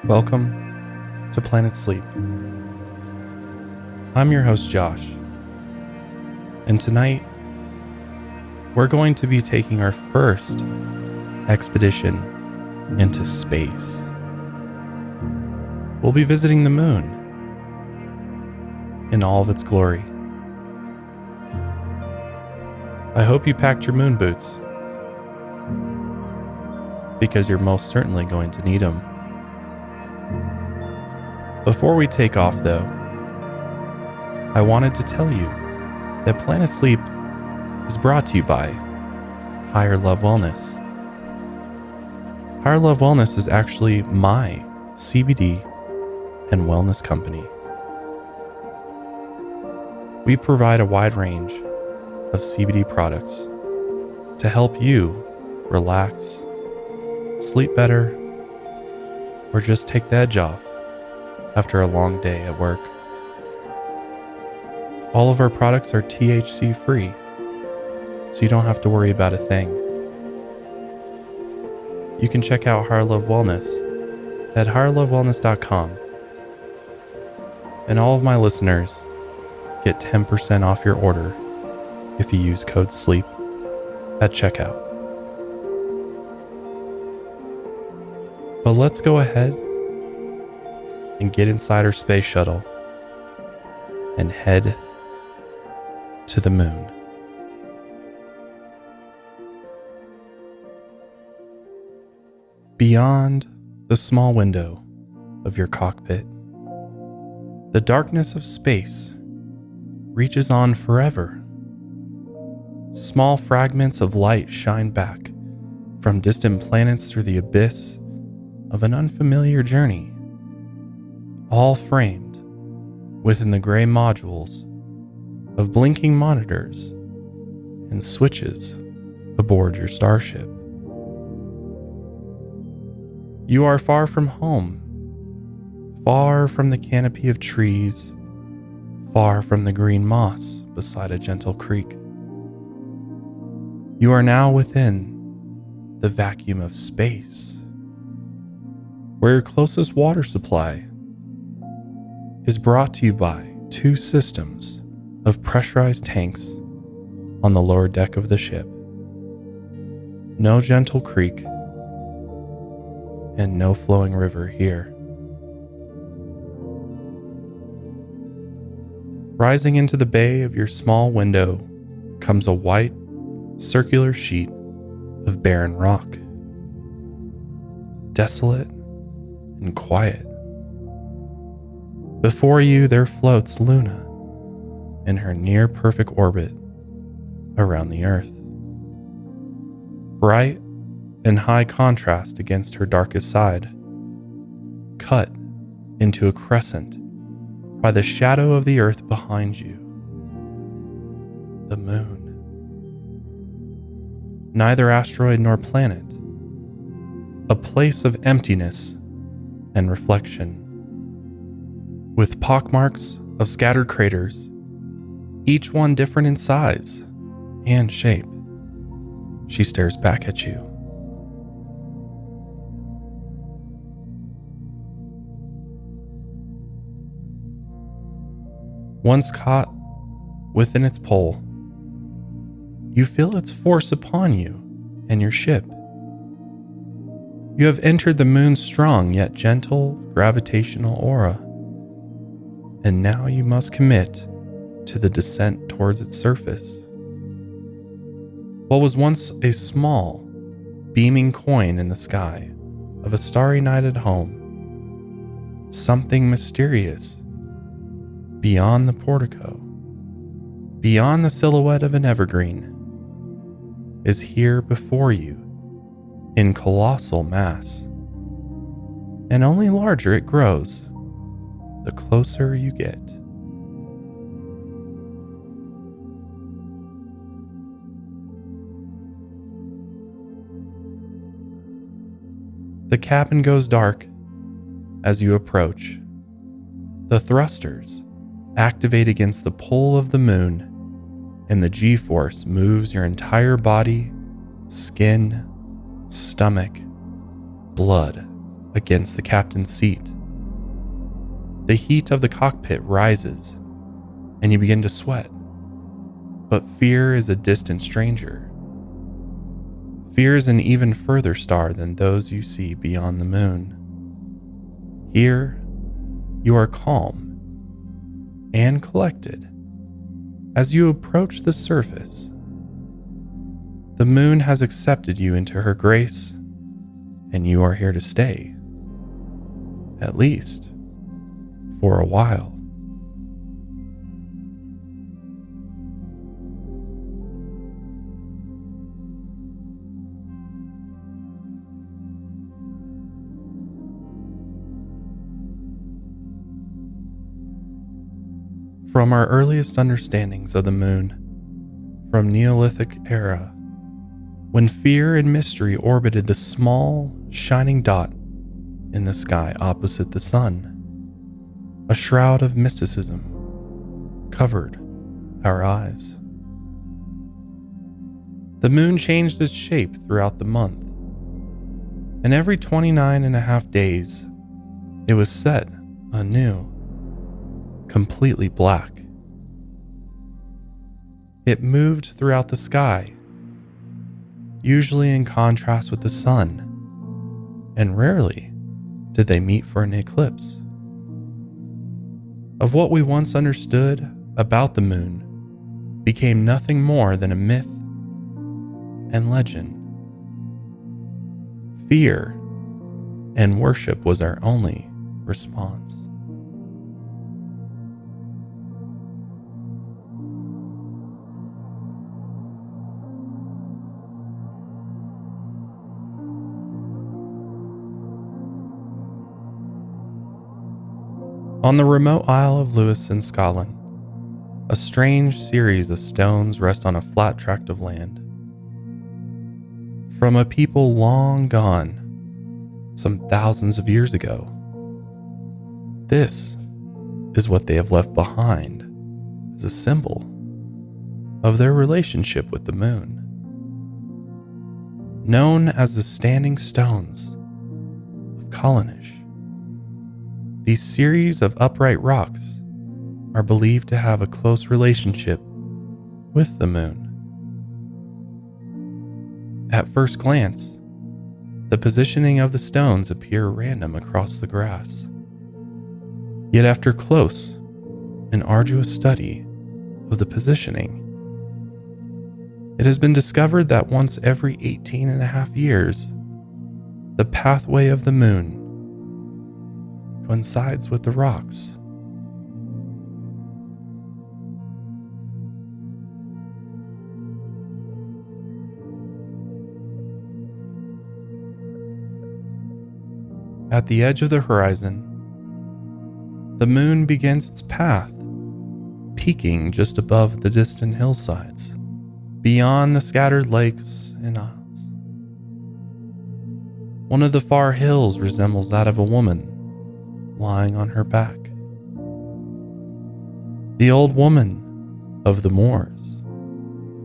Welcome to Planet Sleep. I'm your host, Josh, and tonight we're going to be taking our first expedition into space. We'll be visiting the moon in all of its glory. I hope you packed your moon boots, because you're most certainly going to need them. Before we take off, though, I wanted to tell you that Planet Sleep is brought to you by Higher Love Wellness. Higher Love Wellness is actually my CBD and wellness company. We provide a wide range of CBD products to help you relax, sleep better, or just take the edge off after a long day at work. All of our products are THC free, so you don't have to worry about a thing. You can check out Higher Love Wellness at higherlovewellness.com. And all of my listeners get 10% off your order if you use code SLEEP at checkout. But let's go ahead and get inside our space shuttle and head to the moon. Beyond the small window of your cockpit, the darkness of space reaches on forever. Small fragments of light shine back from distant planets through the abyss of an unfamiliar journey, all framed within the gray modules of blinking monitors and switches aboard your starship. You are far from home, far from the canopy of trees, far from the green moss beside a gentle creek. You are now within the vacuum of space, where your closest water supply is brought to you by two systems of pressurized tanks on the lower deck of the ship. No gentle creek and no flowing river here. Rising into the bay of your small window comes a white, circular sheet of barren rock. Desolate and quiet. Before you there floats Luna in her near-perfect orbit around the Earth. Bright and high contrast against her darkest side, cut into a crescent by the shadow of the Earth behind you. The moon. Neither asteroid nor planet. A place of emptiness and reflection, with pockmarks of scattered craters, each one different in size and shape. She stares back at you. Once caught within its pull, you feel its force upon you and your ship. You have entered the moon's strong yet gentle gravitational aura, and now you must commit to the descent towards its surface. What was once a small, beaming coin in the sky of a starry night at home, something mysterious beyond the portico, beyond the silhouette of an evergreen, is here before you in colossal mass, and only larger it grows the closer you get. The cabin goes dark as you approach. The thrusters activate against the pull of the moon, and the G-force moves your entire body, skin, stomach, blood against the captain's seat. The heat of the cockpit rises, and you begin to sweat. But fear is a distant stranger. Fear is an even further star than those you see beyond the moon. Here, you are calm and collected as you approach the surface. The moon has accepted you into her grace, and you are here to stay, at least for a while. From our earliest understandings of the moon, from Neolithic era, when fear and mystery orbited the small, shining dot in the sky opposite the sun, a shroud of mysticism covered our eyes. The moon changed its shape throughout the month, and every 29.5 days, it was set anew, completely black. It moved throughout the sky, usually in contrast with the sun, and rarely did they meet for an eclipse. Of what we once understood about the moon became nothing more than a myth and legend. Fear and worship was our only response. On the remote Isle of Lewis in Scotland, a strange series of stones rest on a flat tract of land. From a people long gone, some thousands of years ago. This is what they have left behind as a symbol of their relationship with the moon. Known as the Standing Stones of Collinish, these series of upright rocks are believed to have a close relationship with the moon. At first glance, the positioning of the stones appear random across the grass. Yet after close and arduous study of the positioning, it has been discovered that once every 18.5 years, the pathway of the moon coincides with the rocks. At the edge of the horizon, the moon begins its path, peaking just above the distant hillsides, beyond the scattered lakes and isles. One of the far hills resembles that of a woman lying on her back. The old woman of the moors,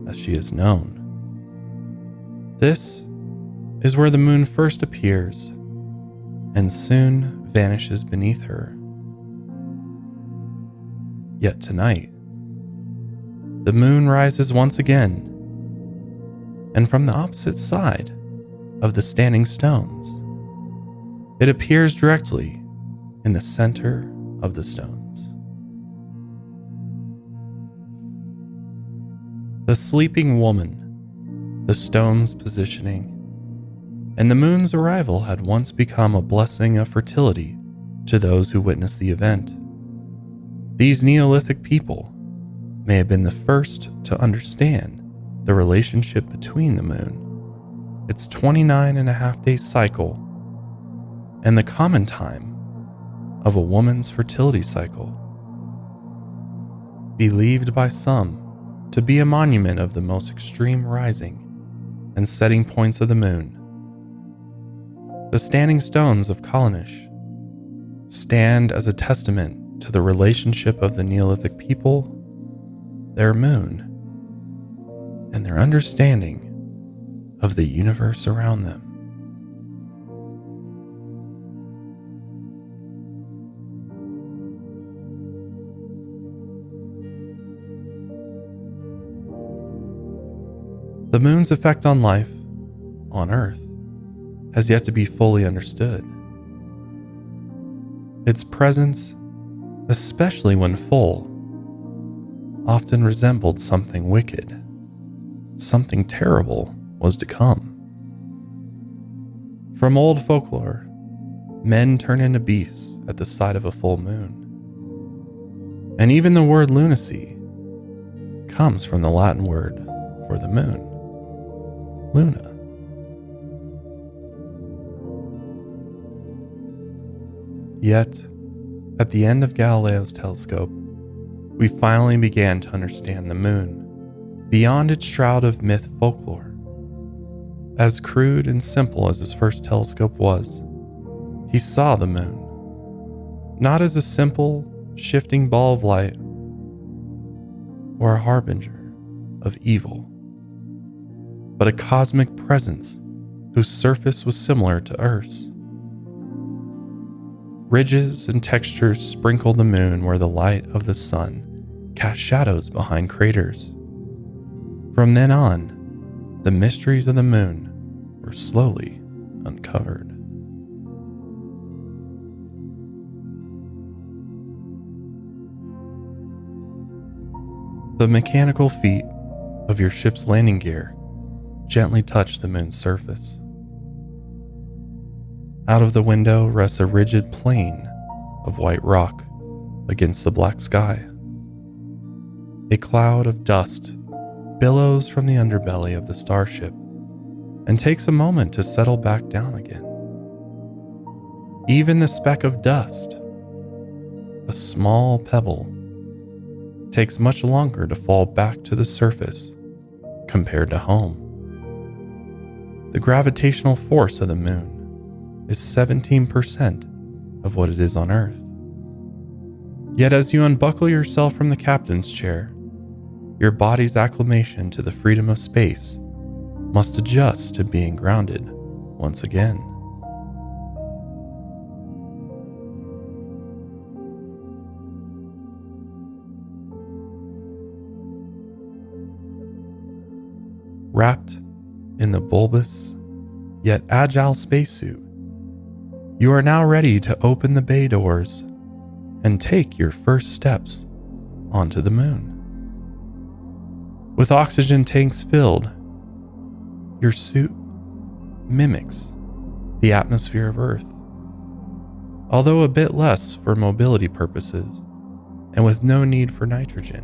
as she is known. This is where the moon first appears and soon vanishes beneath her. Yet tonight, the moon rises once again, and from the opposite side of the standing stones, it appears directly in the center of the stones. The sleeping woman, the stone's positioning, and the moon's arrival had once become a blessing of fertility to those who witnessed the event. These Neolithic people may have been the first to understand the relationship between the moon, its 29.5 day cycle, and the common time of a woman's fertility cycle. Believed by some to be a monument of the most extreme rising and setting points of the moon, the standing stones of Collinish stand as a testament to the relationship of the Neolithic people, their moon, and their understanding of the universe around them. The moon's effect on life on Earth has yet to be fully understood. Its presence, especially when full, often resembled something wicked. Something terrible was to come. From old folklore, men turn into beasts at the sight of a full moon. And even the word lunacy comes from the Latin word for the moon, luna. Yet, at the end of Galileo's telescope, we finally began to understand the moon beyond its shroud of myth folklore. As crude and simple as his first telescope was, he saw the moon not as a simple, shifting ball of light or a harbinger of evil, but a cosmic presence whose surface was similar to Earth's. Ridges and textures sprinkled the moon where the light of the sun cast shadows behind craters. From then on, the mysteries of the moon were slowly uncovered. The mechanical feet of your ship's landing gear gently touch the moon's surface. Out of the window rests a rigid plane of white rock against the black sky. A cloud of dust billows from the underbelly of the starship and takes a moment to settle back down again. Even the speck of dust, a small pebble, takes much longer to fall back to the surface compared to home. The gravitational force of the moon is 17% of what it is on Earth. Yet as you unbuckle yourself from the captain's chair, your body's acclimation to the freedom of space must adjust to being grounded once again. Wrapped in the bulbous yet agile spacesuit, you are now ready to open the bay doors and take your first steps onto the moon. With oxygen tanks filled, your suit mimics the atmosphere of Earth, although a bit less for mobility purposes and with no need for nitrogen.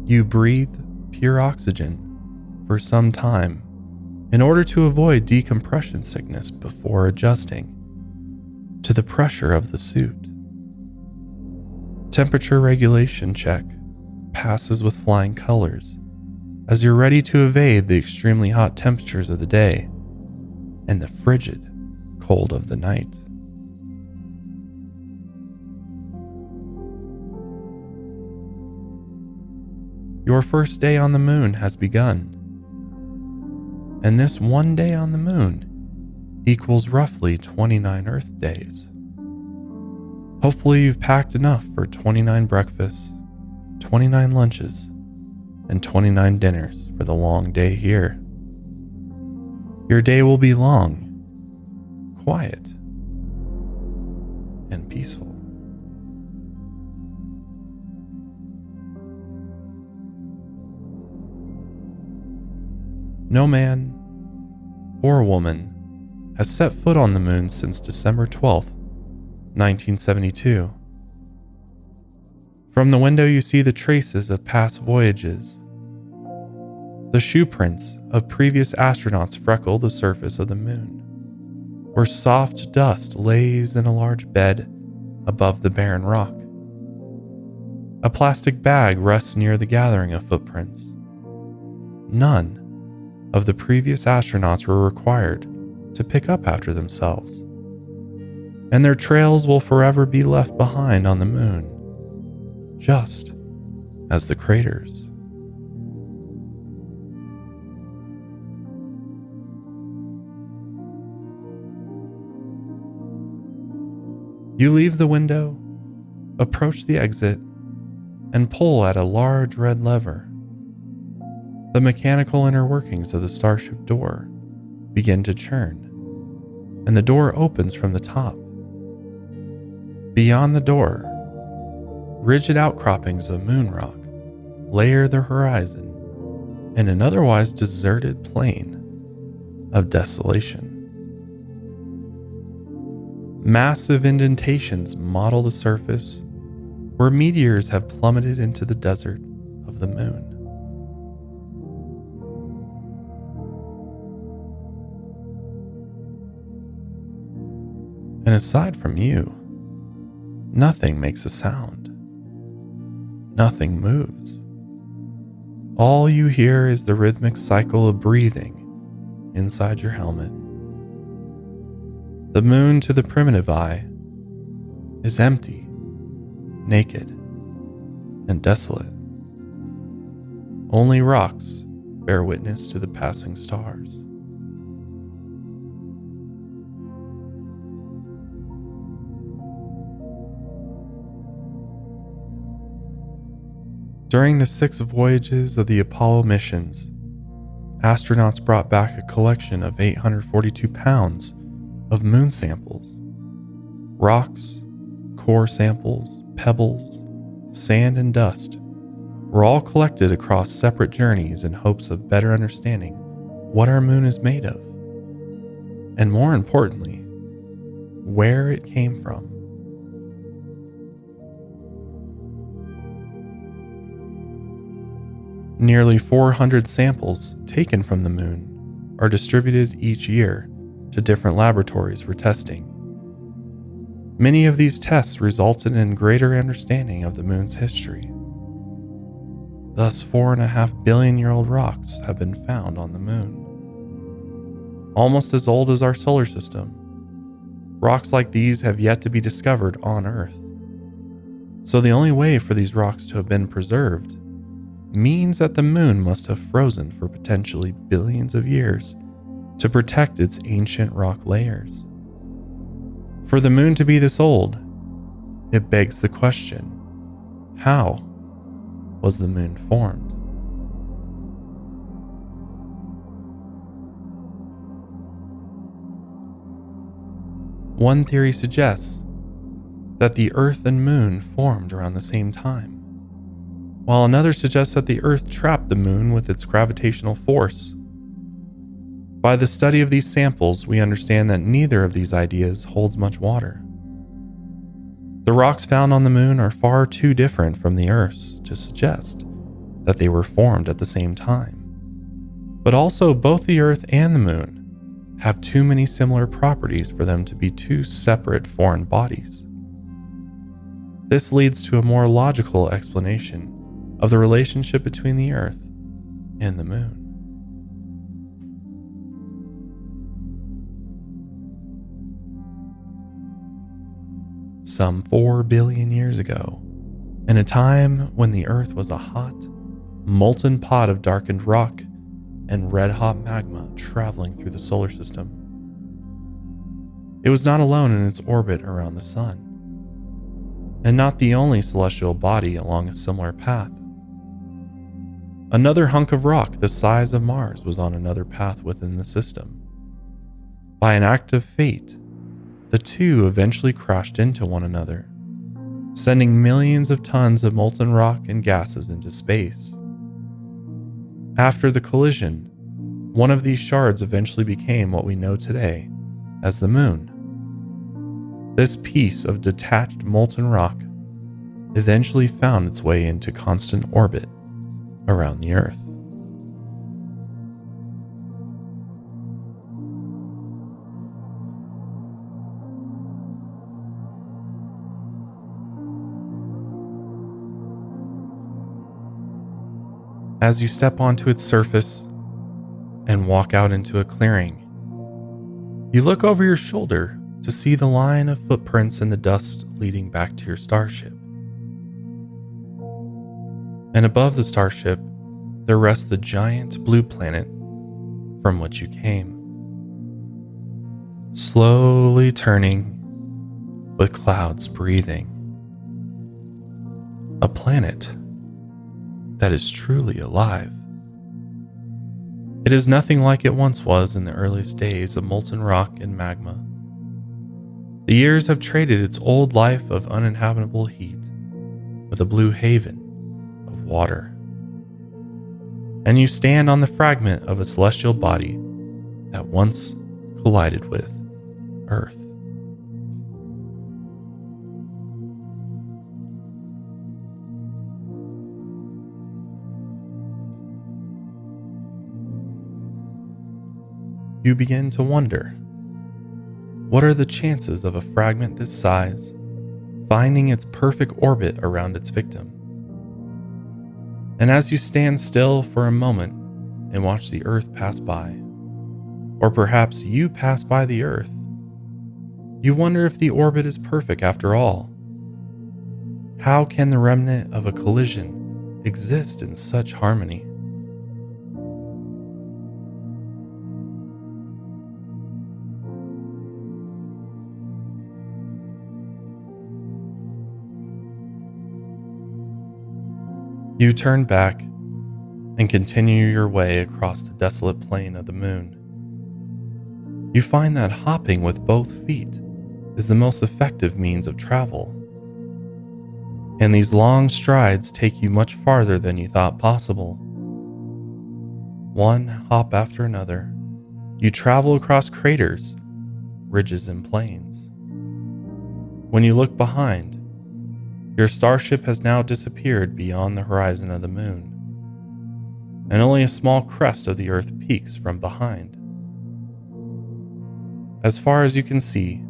You breathe pure oxygen for some time in order to avoid decompression sickness before adjusting to the pressure of the suit. Temperature regulation check passes with flying colors as you're ready to evade the extremely hot temperatures of the day and the frigid cold of the night. Your first day on the moon has begun, and this one day on the moon equals roughly 29 Earth days. Hopefully you've packed enough for 29 breakfasts, 29 lunches, and 29 dinners for the long day here. Your day will be long, quiet, and peaceful. No man or woman has set foot on the moon since December 12th, 1972. From the window you see the traces of past voyages. The shoe prints of previous astronauts freckle the surface of the moon, where soft dust lays in a large bed above the barren rock. A plastic bag rests near the gathering of footprints. None of the previous astronauts were required to pick up after themselves, and their trails will forever be left behind on the moon, just as the craters. You leave the window, approach the exit, and pull at a large red lever. The mechanical inner workings of the starship door begin to churn, and the door opens from the top. Beyond the door, rigid outcroppings of moon rock layer the horizon in an otherwise deserted plain of desolation. Massive indentations model the surface where meteors have plummeted into the desert of the moon. And aside from you, nothing makes a sound. Nothing moves. All you hear is the rhythmic cycle of breathing inside your helmet. The moon, to the primitive eye, is empty, naked, and desolate. Only rocks bear witness to the passing stars. During the 6 voyages of the Apollo missions, astronauts brought back a collection of 842 pounds of moon samples. Rocks, core samples, pebbles, sand, and dust were all collected across separate journeys in hopes of better understanding what our moon is made of, and more importantly, where it came from. Nearly 400 samples taken from the moon are distributed each year to different laboratories for testing. Many of these tests resulted in greater understanding of the moon's history. Thus, 4.5 billion-year-old rocks have been found on the moon. Almost as old as our solar system, rocks like these have yet to be discovered on Earth. So the only way for these rocks to have been preserved means that the moon must have frozen for potentially billions of years to protect its ancient rock layers. For the moon to be this old, it begs the question, how was the moon formed? One theory suggests that the Earth and moon formed around the same time, while another suggests that the Earth trapped the moon with its gravitational force. By the study of these samples, we understand that neither of these ideas holds much water. The rocks found on the moon are far too different from the Earth's to suggest that they were formed at the same time. But also, both the Earth and the moon have too many similar properties for them to be two separate foreign bodies. This leads to a more logical explanation of the relationship between the Earth and the moon. Some 4 billion years ago, in a time when the Earth was a hot, molten pot of darkened rock and red-hot magma traveling through the solar system. It was not alone in its orbit around the sun, and not the only celestial body along a similar path. Another hunk of rock the size of Mars was on another path within the system. By an act of fate, the two eventually crashed into one another, sending millions of tons of molten rock and gases into space. After the collision, one of these shards eventually became what we know today as the moon. This piece of detached molten rock eventually found its way into constant orbit around the Earth. As you step onto its surface and walk out into a clearing, you look over your shoulder to see the line of footprints in the dust leading back to your starship. And above the starship, there rests the giant blue planet from which you came, slowly turning with clouds breathing. A planet that is truly alive. It is nothing like it once was in the earliest days of molten rock and magma. The years have traded its old life of uninhabitable heat with a blue haven of water. And you stand on the fragment of a celestial body that once collided with Earth. You begin to wonder, what are the chances of a fragment this size finding its perfect orbit around its victim? And as you stand still for a moment and watch the Earth pass by, or perhaps you pass by the Earth, you wonder if the orbit is perfect after all. How can the remnant of a collision exist in such harmony? You turn back and continue your way across the desolate plain of the moon. You find that hopping with both feet is the most effective means of travel, and these long strides take you much farther than you thought possible. One hop after another, you travel across craters, ridges, and plains. When you look behind, your starship has now disappeared beyond the horizon of the moon, and only a small crest of the Earth peeks from behind. As far as you can see,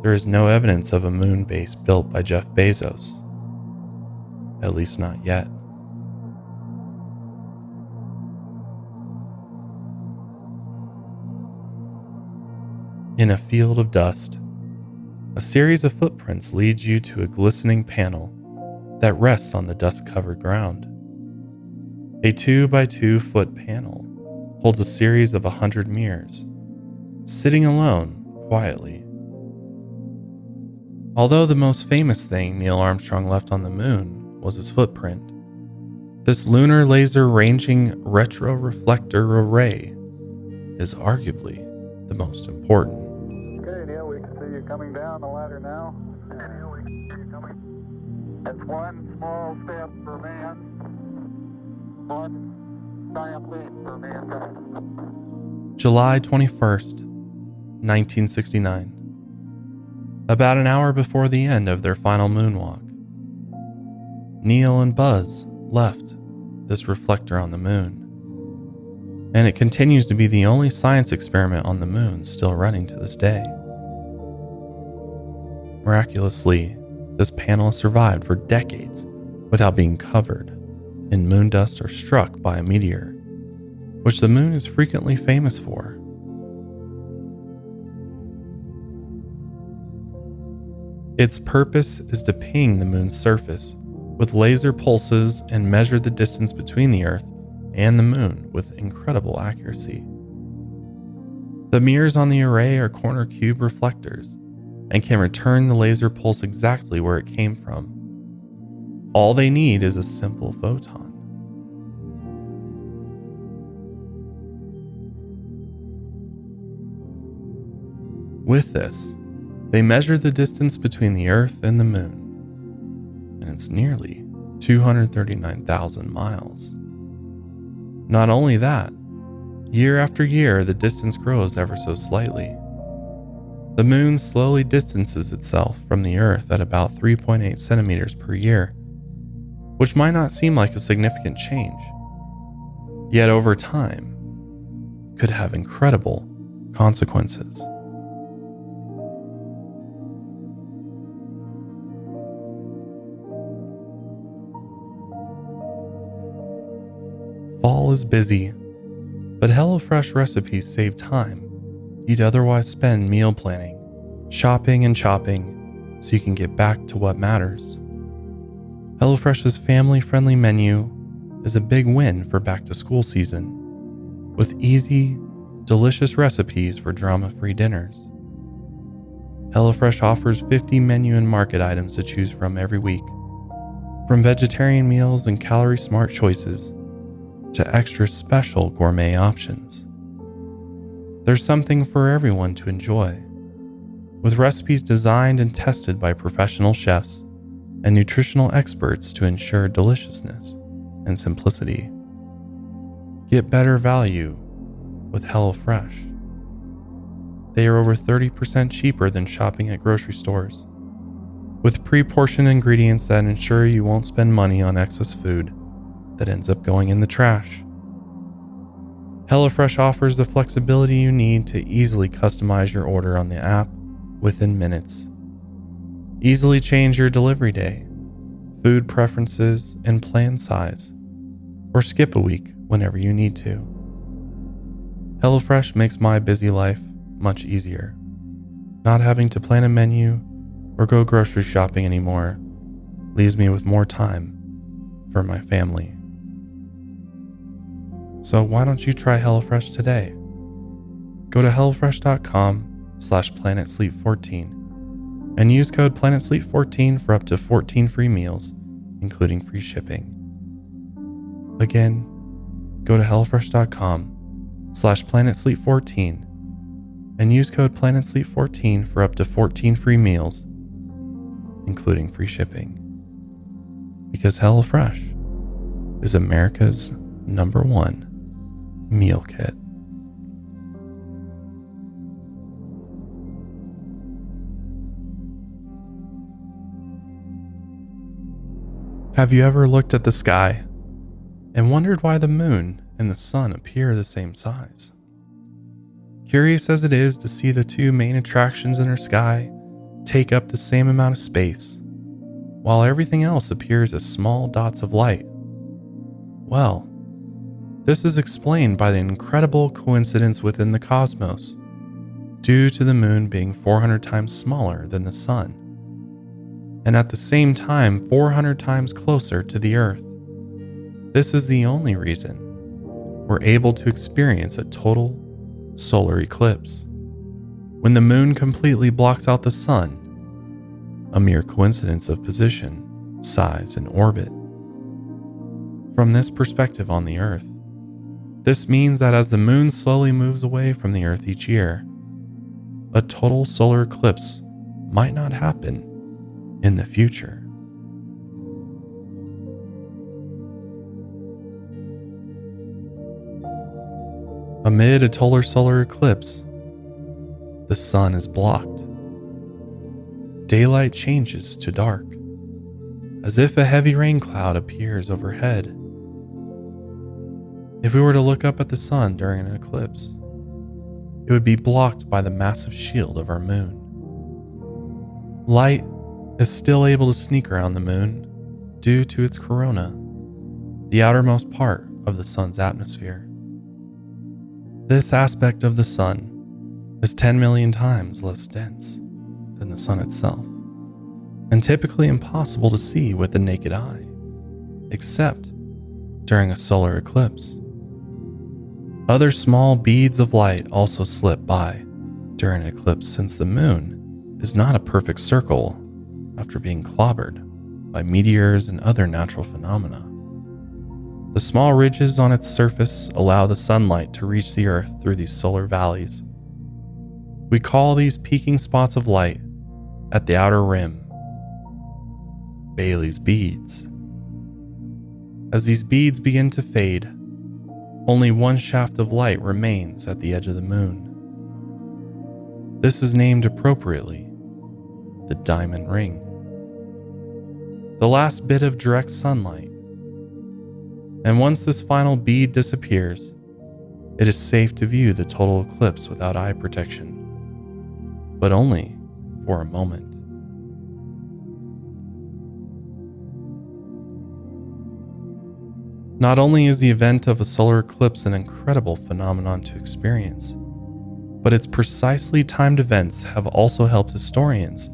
there is no evidence of a moon base built by Jeff Bezos, at least not yet. In a field of dust, a series of footprints leads you to a glistening panel that rests on the dust-covered ground. A 2x2 foot panel holds a series of 100 mirrors, sitting alone quietly. Although the most famous thing Neil Armstrong left on the moon was his footprint, this lunar laser ranging retro reflector array is arguably the most important. Okay, Neil, we can see you coming down the ladder now. Okay, Neil, we can see you coming. That's one small step for man, one giant leap for mankind. July 21st, 1969. About an hour before the end of their final moonwalk, Neil and Buzz left this reflector on the moon, and it continues to be the only science experiment on the moon still running to this day. Miraculously, this panel has survived for decades without being covered in moon dust or struck by a meteor, which the moon is frequently famous for. Its purpose is to ping the moon's surface with laser pulses and measure the distance between the Earth and the moon with incredible accuracy. The mirrors on the array are corner cube reflectors and can return the laser pulse exactly where it came from. All they need is a simple photon. With this, they measure the distance between the Earth and the moon, and it's nearly 239,000 miles. Not only that, year after year the distance grows ever so slightly. The moon slowly distances itself from the Earth at about 3.8 centimeters per year, which might not seem like a significant change, yet over time could have incredible consequences. Fall is busy, but HelloFresh recipes save time you'd otherwise spend meal planning, shopping and chopping so you can get back to what matters. HelloFresh's family-friendly menu is a big win for back-to-school season, with easy, delicious recipes for drama-free dinners. HelloFresh offers 50 menu and market items to choose from every week, from vegetarian meals and calorie-smart choices to extra special gourmet options. There's something for everyone to enjoy, with recipes designed and tested by professional chefs and nutritional experts to ensure deliciousness and simplicity. Get better value with HelloFresh. They are over 30% cheaper than shopping at grocery stores, with pre-portioned ingredients that ensure you won't spend money on excess food that ends up going in the trash. HelloFresh offers the flexibility you need to easily customize your order on the app within minutes. Easily change your delivery day, food preferences, and plan size, or skip a week whenever you need to. HelloFresh makes my busy life much easier. Not having to plan a menu or go grocery shopping anymore leaves me with more time for my family. So why don't you try HelloFresh today? Go to hellofresh.com/planetsleep14 and use code planetsleep14 for up to 14 free meals, including free shipping. Again, go to hellofresh.com/planetsleep14 and use code planetsleep14 for up to 14 free meals, including free shipping. Because HelloFresh is America's #1 meal kit. Have you ever looked at the sky and wondered why the moon and the sun appear the same size? Curious as it is to see the two main attractions in our sky take up the same amount of space, while everything else appears as small dots of light. Well, this is explained by the incredible coincidence within the cosmos, due to the moon being 400 times smaller than the sun, and at the same time 400 times closer to the Earth. This is the only reason we're able to experience a total solar eclipse, when the moon completely blocks out the sun, a mere coincidence of position, size, and orbit. From this perspective on the Earth, this means that as the moon slowly moves away from the Earth each year, a total solar eclipse might not happen in the future. Amid a total solar eclipse, the sun is blocked. Daylight changes to dark, as if a heavy rain cloud appears overhead. If we were to look up at the sun during an eclipse, it would be blocked by the massive shield of our moon. Light is still able to sneak around the moon due to its corona, the outermost part of the sun's atmosphere. This aspect of the sun is 10 million times less dense than the sun itself, and typically impossible to see with the naked eye, except during a solar eclipse. Other small beads of light also slip by during an eclipse, since the moon is not a perfect circle after being clobbered by meteors and other natural phenomena. The small ridges on its surface allow the sunlight to reach the Earth through these solar valleys. We call these peaking spots of light at the outer rim Bailey's beads. As these beads begin to fade, only one shaft of light remains at the edge of the moon. This is named appropriately the diamond ring, the last bit of direct sunlight. And once this final bead disappears, it is safe to view the total eclipse without eye protection, but only for a moment. Not only is the event of a solar eclipse an incredible phenomenon to experience, but its precisely timed events have also helped historians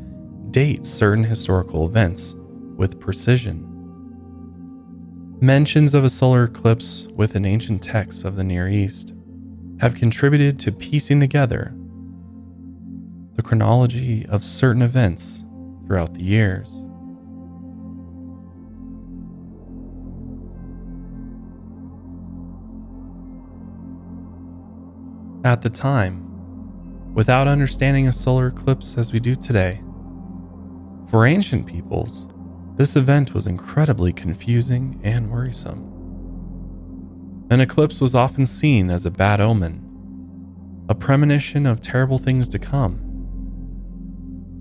date certain historical events with precision. Mentions of a solar eclipse within ancient texts of the Near East have contributed to piecing together the chronology of certain events throughout the years. At the time, without understanding a solar eclipse as we do today, for ancient peoples, this event was incredibly confusing and worrisome. An eclipse was often seen as a bad omen, a premonition of terrible things to come.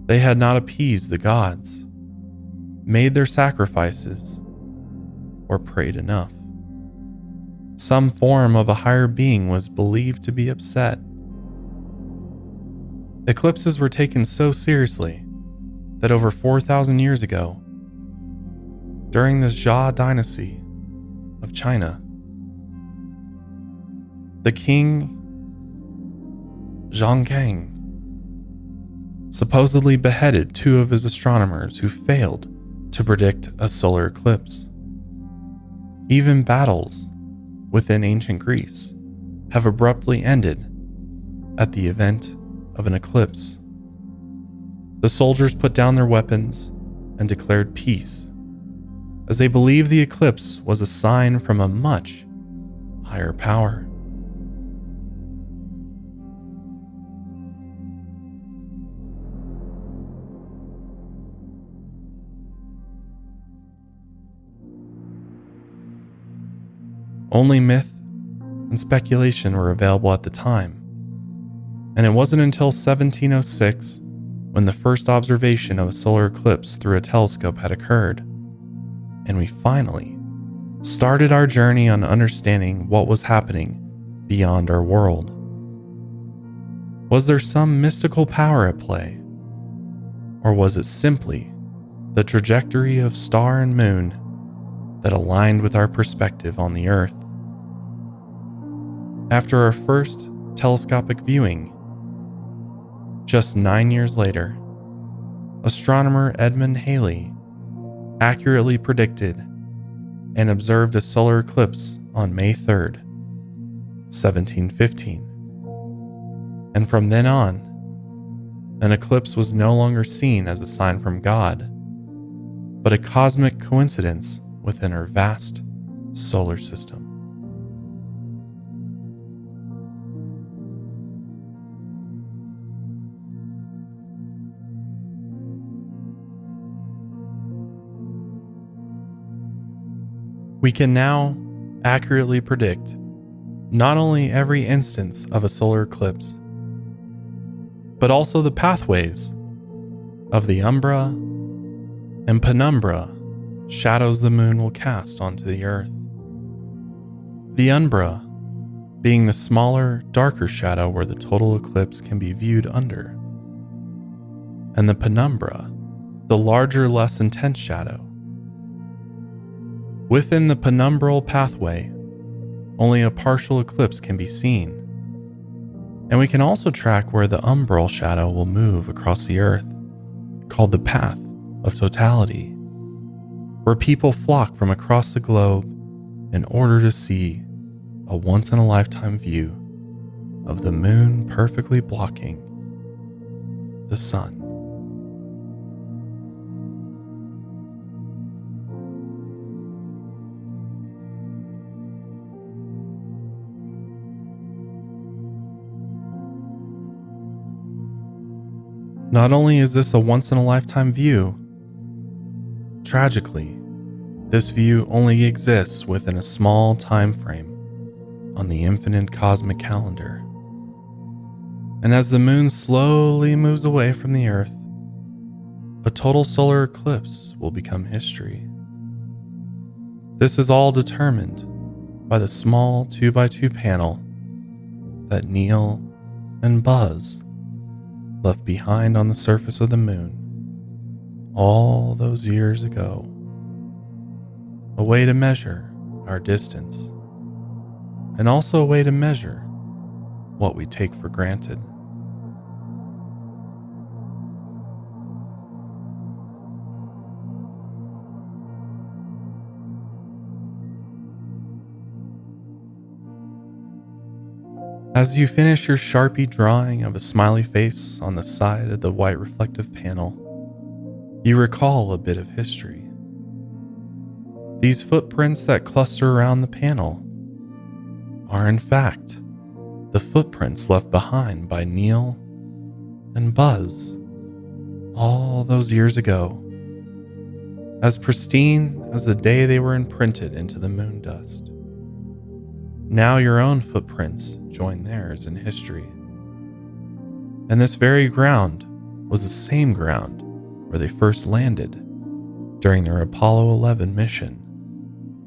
They had not appeased the gods, made their sacrifices, or prayed enough. Some form of a higher being was believed to be upset. Eclipses were taken so seriously that over 4,000 years ago, during the Jia dynasty of China, the king Zhongkang supposedly beheaded 2 of his astronomers who failed to predict a solar eclipse. Even battles within ancient Greece have abruptly ended at the event of an eclipse. The soldiers put down their weapons and declared peace, as they believed the eclipse was a sign from a much higher power. Only myth and speculation were available at the time, and it wasn't until 1706 when the first observation of a solar eclipse through a telescope had occurred, and we finally started our journey on understanding what was happening beyond our world. Was there some mystical power at play, or was it simply the trajectory of star and moon that aligned with our perspective on the Earth? After our first telescopic viewing, just 9 years later, astronomer Edmund Halley accurately predicted and observed a solar eclipse on May 3rd, 1715. And from then on, an eclipse was no longer seen as a sign from God, but a cosmic coincidence within our vast solar system. We can now accurately predict not only every instance of a solar eclipse, but also the pathways of the umbra and penumbra shadows the moon will cast onto the Earth. The umbra being the smaller, darker shadow where the total eclipse can be viewed under, and the penumbra, the larger, less intense shadow. Within the penumbral pathway, only a partial eclipse can be seen, and we can also track where the umbral shadow will move across the Earth, called the path of totality, where people flock from across the globe in order to see a once-in-a-lifetime view of the moon perfectly blocking the sun. Not only is this a once-in-a-lifetime view, tragically, this view only exists within a small time frame on the infinite cosmic calendar. And as the moon slowly moves away from the Earth, a total solar eclipse will become history. This is all determined by the small 2x2 panel that Neil and Buzz left behind on the surface of the moon all those years ago. A way to measure our distance, and also a way to measure what we take for granted. As you finish your Sharpie drawing of a smiley face on the side of the white reflective panel, you recall a bit of history. These footprints that cluster around the panel are in fact the footprints left behind by Neil and Buzz all those years ago, as pristine as the day they were imprinted into the moon dust. Now your own footprints join theirs in history. And this very ground was the same ground where they first landed during their Apollo 11 mission,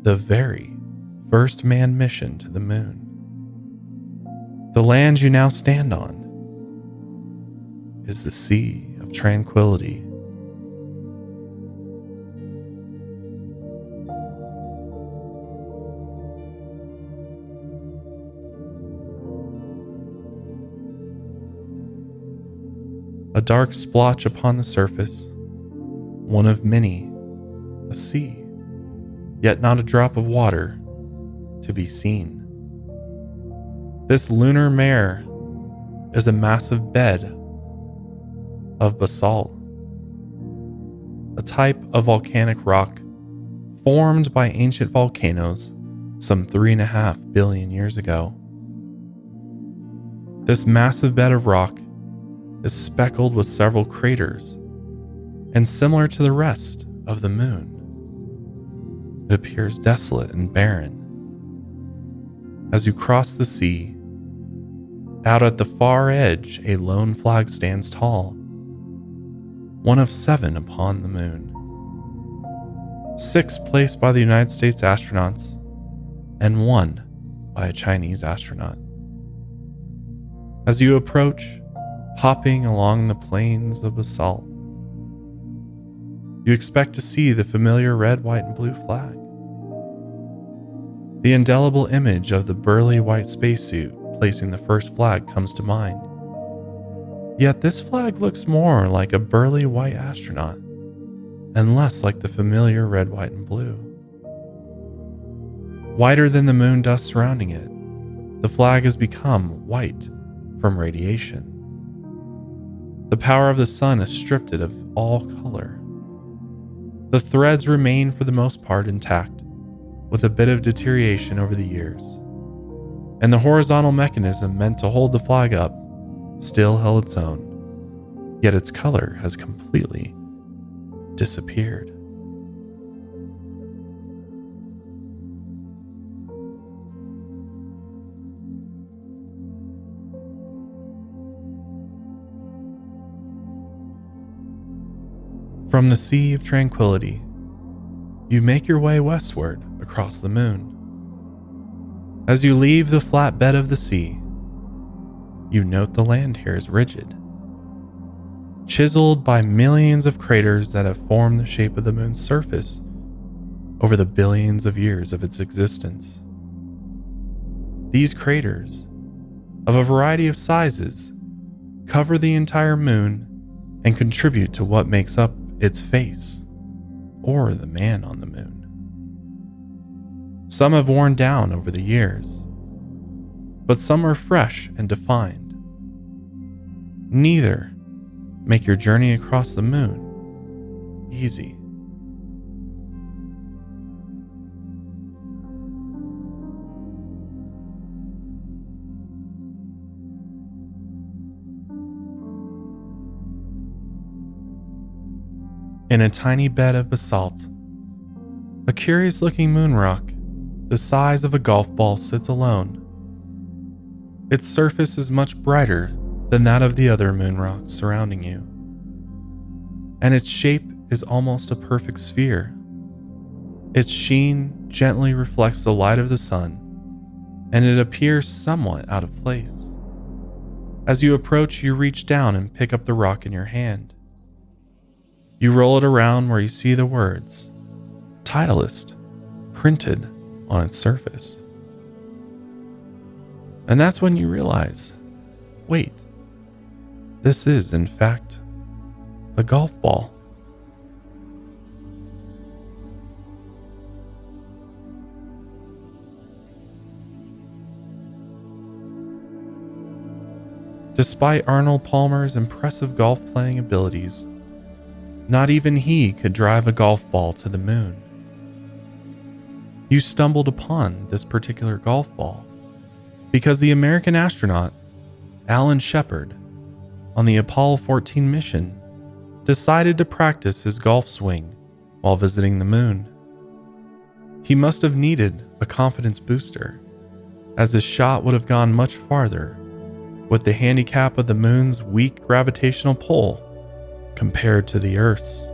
the very first manned mission to the moon. The land you now stand on is the Sea of Tranquility. A dark splotch upon the surface, one of many, a sea, yet not a drop of water to be seen. This lunar mare is a massive bed of basalt, a type of volcanic rock formed by ancient volcanoes some 3.5 billion years ago. This massive bed of rock is speckled with several craters, and similar to the rest of the moon, it appears desolate and barren. As you cross the sea, out at the far edge, a lone flag stands tall, one of 7 upon the moon. 6 placed by the United States astronauts, and 1 by a Chinese astronaut. As you approach, hopping along the plains of basalt, you expect to see the familiar red, white, and blue flag. The indelible image of the burly white spacesuit placing the first flag comes to mind. Yet this flag looks more like a burly white astronaut and less like the familiar red, white, and blue. Whiter than the moon dust surrounding it, the flag has become white from radiation. The power of the sun has stripped it of all color. The threads remain for the most part intact, with a bit of deterioration over the years, and the horizontal mechanism meant to hold the flag up still held its own, yet its color has completely disappeared. From the Sea of Tranquility, you make your way westward across the moon. As you leave the flat bed of the sea, you note the land here is rigid, chiseled by millions of craters that have formed the shape of the moon's surface over the billions of years of its existence. These craters, of a variety of sizes, cover the entire moon and contribute to what makes up its face, or the man on the moon. Some have worn down over the years, but some are fresh and defined. Neither make your journey across the moon easy. In a tiny bed of basalt, a curious-looking moon rock the size of a golf ball sits alone. Its surface is much brighter than that of the other moon rocks surrounding you, and its shape is almost a perfect sphere. Its sheen gently reflects the light of the sun, and it appears somewhat out of place. As you approach, you reach down and pick up the rock in your hand. You roll it around where you see the words Titleist printed on its surface. And that's when you realize, wait, this is in fact a golf ball. Despite Arnold Palmer's impressive golf playing abilities, not even he could drive a golf ball to the moon. You stumbled upon this particular golf ball because the American astronaut Alan Shepard, on the Apollo 14 mission, decided to practice his golf swing while visiting the moon. He must have needed a confidence booster, as his shot would have gone much farther with the handicap of the moon's weak gravitational pull compared to the Earth's.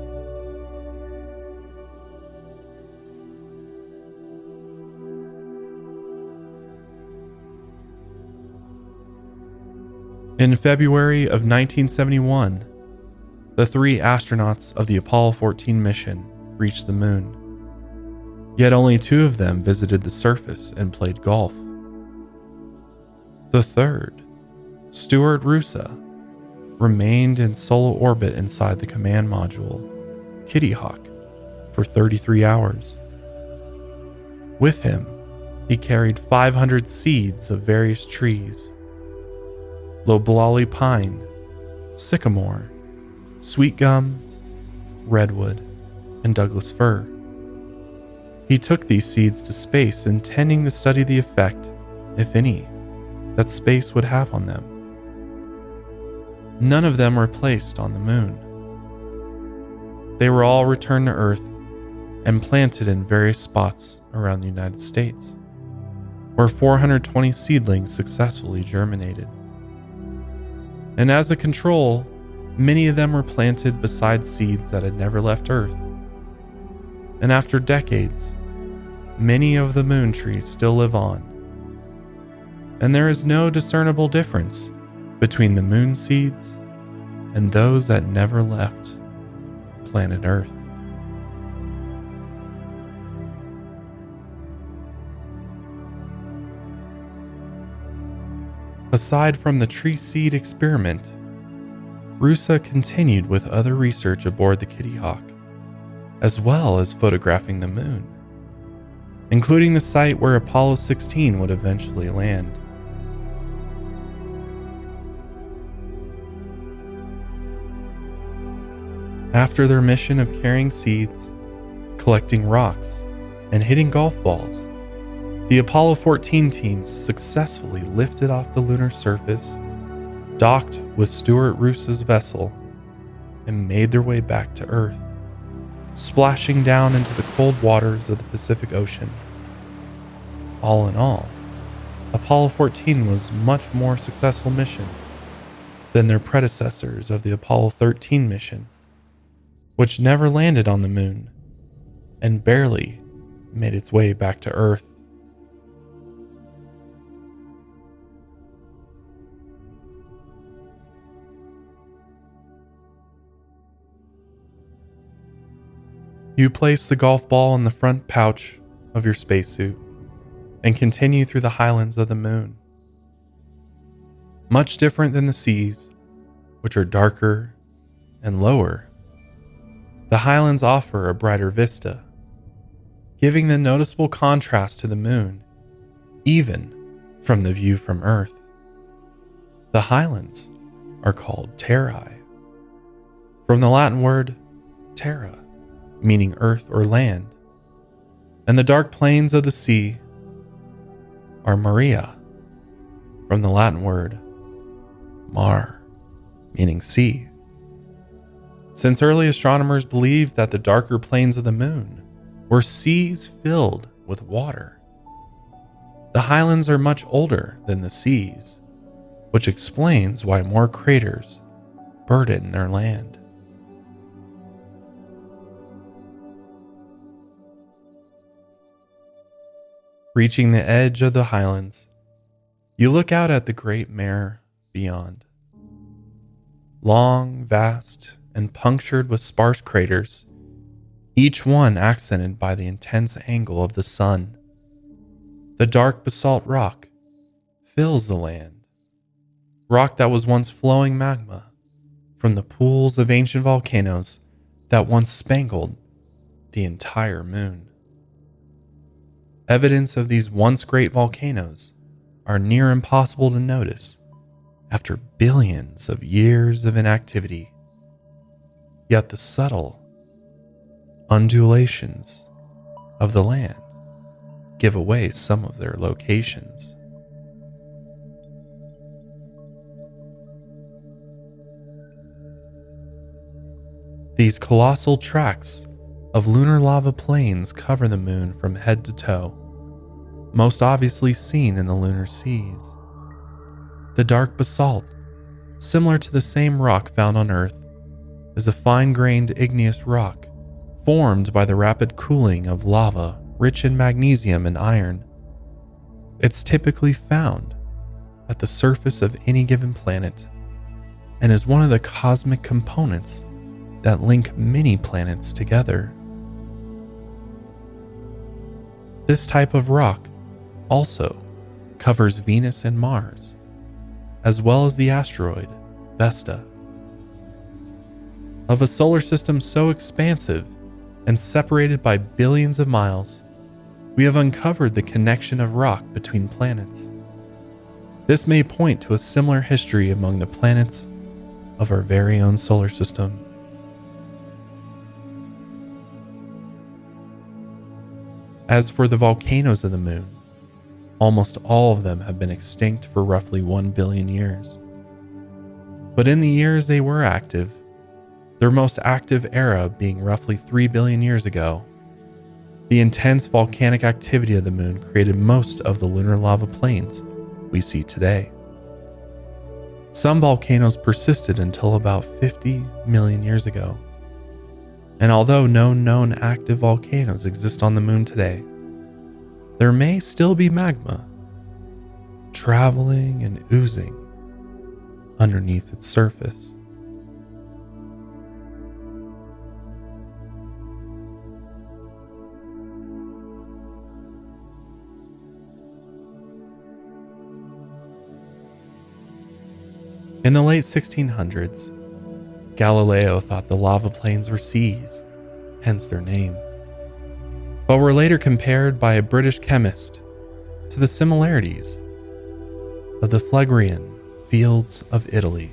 In February of 1971, the 3 astronauts of the Apollo 14 mission reached the moon. Yet only 2 of them visited the surface and played golf. The third, Stuart Roosa, remained in solo orbit inside the command module, Kitty Hawk, for 33 hours. With him, he carried 500 seeds of various trees: loblolly pine, sycamore, sweet gum, redwood, and Douglas fir. He took these seeds to space, intending to study the effect, if any, that space would have on them. None of them were placed on the moon. They were all returned to Earth and planted in various spots around the United States, where 420 seedlings successfully germinated. And as a control, many of them were planted beside seeds that had never left Earth. And after decades, many of the moon trees still live on. And there is no discernible difference between the moon seeds and those that never left planet Earth. Aside from the tree seed experiment, Roosa continued with other research aboard the Kitty Hawk, as well as photographing the moon, including the site where Apollo 16 would eventually land. After their mission of carrying seeds, collecting rocks, and hitting golf balls, the Apollo 14 team successfully lifted off the lunar surface, docked with Stuart Roosa's vessel, and made their way back to Earth, splashing down into the cold waters of the Pacific Ocean. All in all, Apollo 14 was a much more successful mission than their predecessors of the Apollo 13 mission, which never landed on the moon and barely made its way back to Earth. You place the golf ball in the front pouch of your spacesuit and continue through the highlands of the moon. Much different than the seas, which are darker and lower, the highlands offer a brighter vista, giving the noticeable contrast to the moon, even from the view from Earth. The highlands are called terrae, from the Latin word terra, meaning earth or land, and the dark plains of the sea are maria, from the Latin word mar, meaning sea. Since early astronomers believed that the darker plains of the moon were seas filled with water, the highlands are much older than the seas, which explains why more craters burden their land. Reaching the edge of the highlands, you look out at the great mare beyond. Long, vast, and punctured with sparse craters, each one accented by the intense angle of the sun. The dark basalt rock fills the land, rock that was once flowing magma from the pools of ancient volcanoes that once spangled the entire moon. Evidence of these once great volcanoes are near impossible to notice after billions of years of inactivity. Yet the subtle undulations of the land give away some of their locations. These colossal tracts of lunar lava plains cover the moon from head to toe, most obviously seen in the lunar seas. The dark basalt, similar to the same rock found on Earth, is a fine-grained igneous rock formed by the rapid cooling of lava rich in magnesium and iron. It's typically found at the surface of any given planet and is one of the cosmic components that link many planets together. This type of rock also covers Venus and Mars, as well as the asteroid Vesta. Of a solar system so expansive and separated by billions of miles, we have uncovered the connection of rock between planets. This may point to a similar history among the planets of our very own solar system. As for the volcanoes of the moon, almost all of them have been extinct for roughly 1 billion years. But in the years they were active, their most active era being roughly 3 billion years ago, the intense volcanic activity of the moon created most of the lunar lava plains we see today. Some volcanoes persisted until about 50 million years ago. And although no known active volcanoes exist on the moon today, there may still be magma traveling and oozing underneath its surface. In the late 1600s, Galileo thought the lava plains were seas, hence their name, but were later compared by a British chemist to the similarities of the Phlegraean fields of Italy,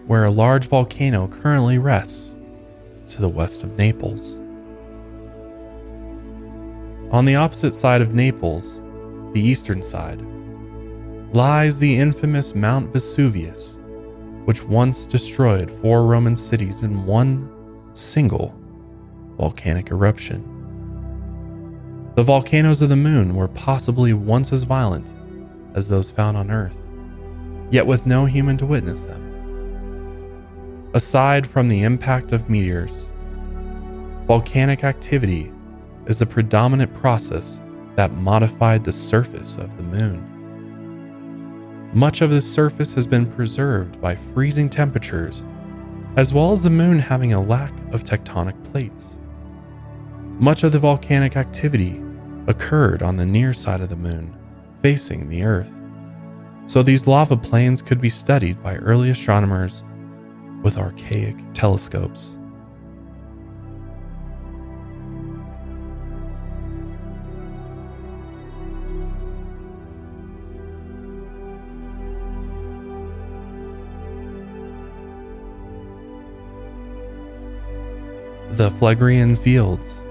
where a large volcano currently rests to the west of Naples. On the opposite side of Naples, the eastern side, lies the infamous Mount Vesuvius, which once destroyed 4 Roman cities in one single volcanic eruption. The volcanoes of the moon were possibly once as violent as those found on Earth, yet with no human to witness them. Aside from the impact of meteors, volcanic activity is the predominant process that modified the surface of the moon. Much of this surface has been preserved by freezing temperatures, as well as the moon having a lack of tectonic plates. Much of the volcanic activity occurred on the near side of the moon, facing the Earth, so these lava plains could be studied by early astronomers with archaic telescopes. The Phlegraean fields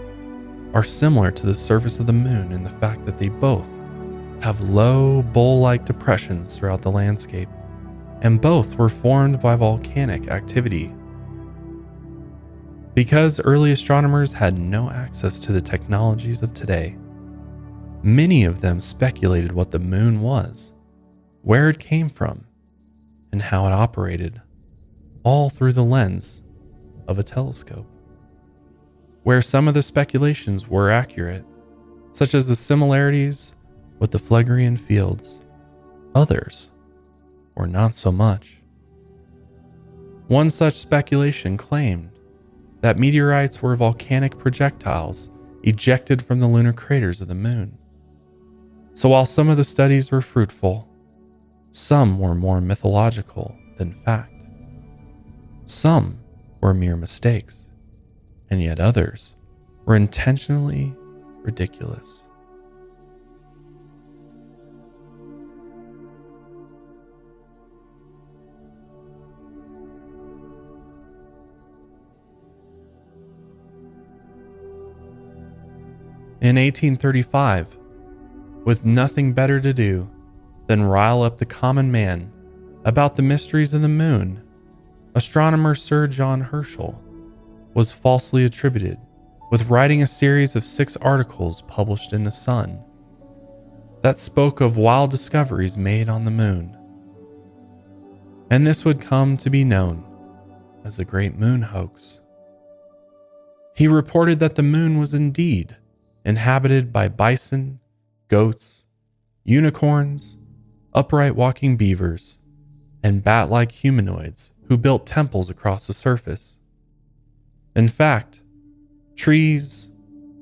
are similar to the surface of the moon in the fact that they both have low bowl-like depressions throughout the landscape, and both were formed by volcanic activity. Because early astronomers had no access to the technologies of today, many of them speculated what the moon was, where it came from, and how it operated, all through the lens of a telescope. Where some of the speculations were accurate, such as the similarities with the Phlegraean fields, others were not so much. One such speculation claimed that meteorites were volcanic projectiles ejected from the lunar craters of the moon. So while some of the studies were fruitful, some were more mythological than fact. Some were mere mistakes, and yet others were intentionally ridiculous. In 1835, with nothing better to do than rile up the common man about the mysteries of the moon, astronomer Sir John Herschel was falsely attributed with writing a series of 6 articles published in The Sun that spoke of wild discoveries made on the moon. And this would come to be known as the Great Moon Hoax. He reported that the moon was indeed inhabited by bison, goats, unicorns, upright walking beavers, and bat-like humanoids who built temples across the surface. In fact, trees,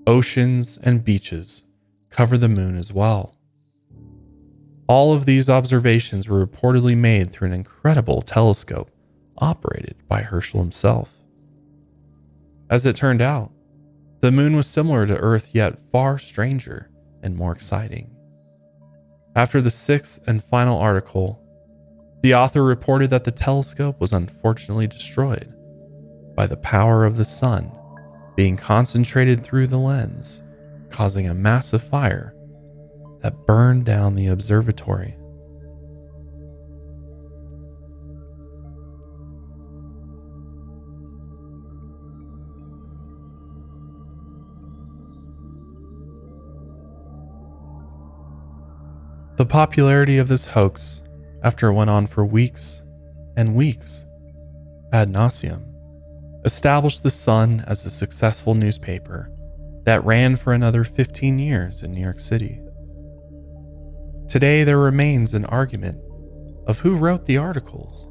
oceans, and beaches cover the moon as well. All of these observations were reportedly made through an incredible telescope operated by Herschel himself. As it turned out, the moon was similar to Earth, yet far stranger and more exciting. After the 6th and final article, the author reported that the telescope was unfortunately destroyed by the power of the sun being concentrated through the lens, causing a massive fire that burned down the observatory. The popularity of this hoax, after it went on for weeks and weeks, ad nauseum, established The Sun as a successful newspaper that ran for another 15 years in New York City. Today there remains an argument of who wrote the articles,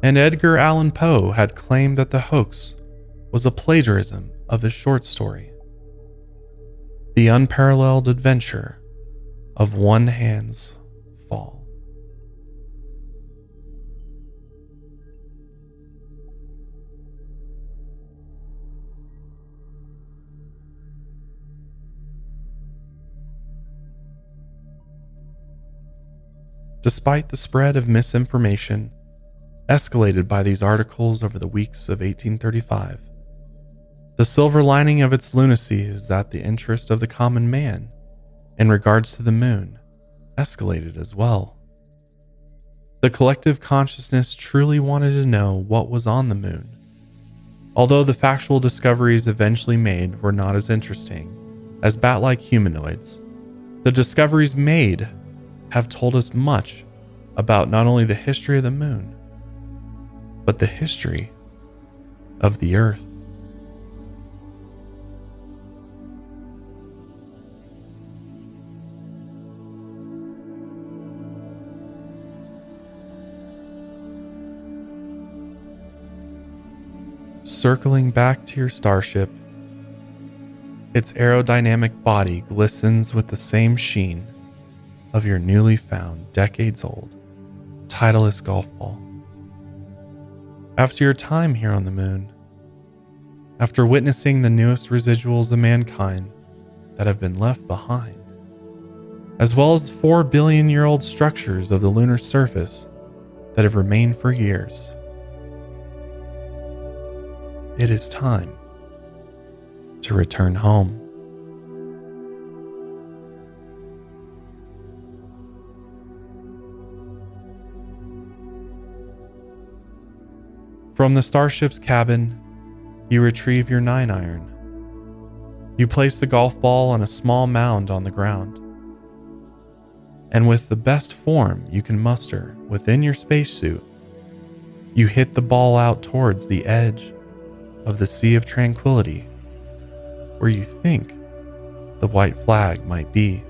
and Edgar Allan Poe had claimed that the hoax was a plagiarism of his short story, The Unparalleled Adventure of One Hand's Fall. Despite the spread of misinformation escalated by these articles over the weeks of 1835, the silver lining of its lunacy is that the interest of the common man in regards to the moon escalated as well. The collective consciousness truly wanted to know what was on the moon. Although the factual discoveries eventually made were not as interesting as bat-like humanoids, the discoveries made have told us much about not only the history of the moon, but the history of the Earth. Circling back to your starship, its aerodynamic body glistens with the same sheen of your newly found, decades-old, Titleist golf ball. After your time here on the moon, after witnessing the newest residuals of mankind that have been left behind, as well as the 4 billion-year-old structures of the lunar surface that have remained for years, it is time to return home. From the starship's cabin, you retrieve your 9-iron. You place the golf ball on a small mound on the ground, and with the best form you can muster within your spacesuit, you hit the ball out towards the edge of the Sea of Tranquility, where you think the white flag might be.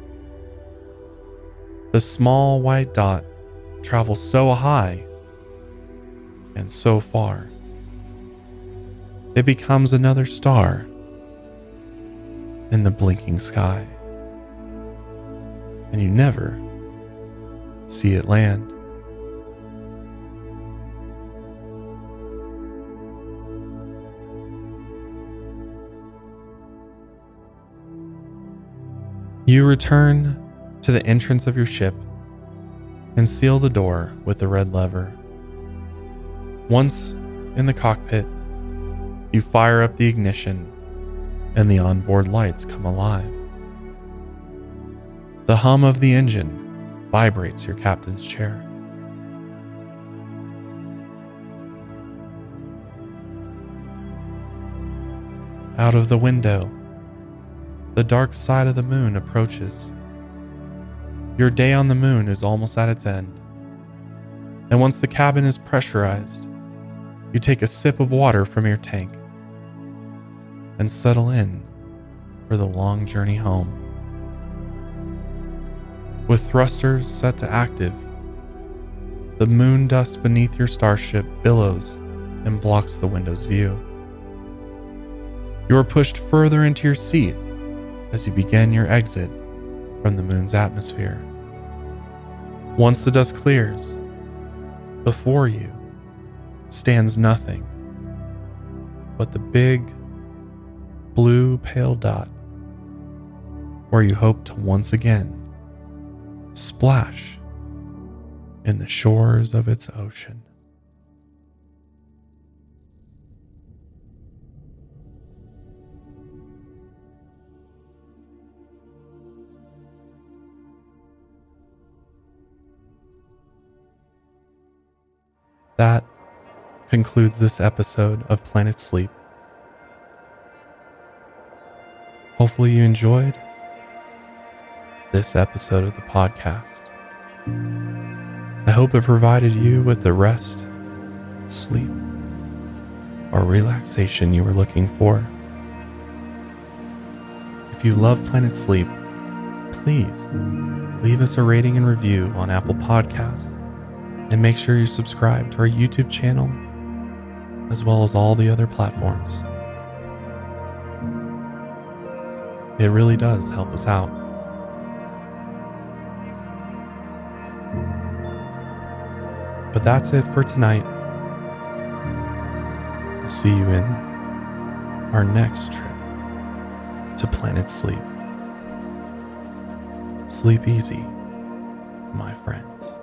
The small white dot travels so high and so far, it becomes another star in the blinking sky, and you never see it land. You return to the entrance of your ship and seal the door with the red lever. Once in the cockpit, you fire up the ignition and the onboard lights come alive. The hum of the engine vibrates your captain's chair. Out of the window, the dark side of the moon approaches. Your day on the moon is almost at its end. And once the cabin is pressurized, you take a sip of water from your tank and settle in for the long journey home. With thrusters set to active, the moon dust beneath your starship billows and blocks the window's view. You are pushed further into your seat as you begin your exit from the moon's atmosphere. Once the dust clears, before you stands nothing but the big, blue pale dot where you hope to once again splash in the shores of its ocean. That concludes this episode of Planet Sleep. Hopefully you enjoyed this episode of the podcast. I hope it provided you with the rest, sleep, or relaxation you were looking for. If you love Planet Sleep, please leave us a rating and review on Apple Podcasts, and make sure you subscribe to our YouTube channel, as well as all the other platforms. It really does help us out. But that's it for tonight. I'll see you in our next trip to Planet Sleep. Sleep easy, my friends.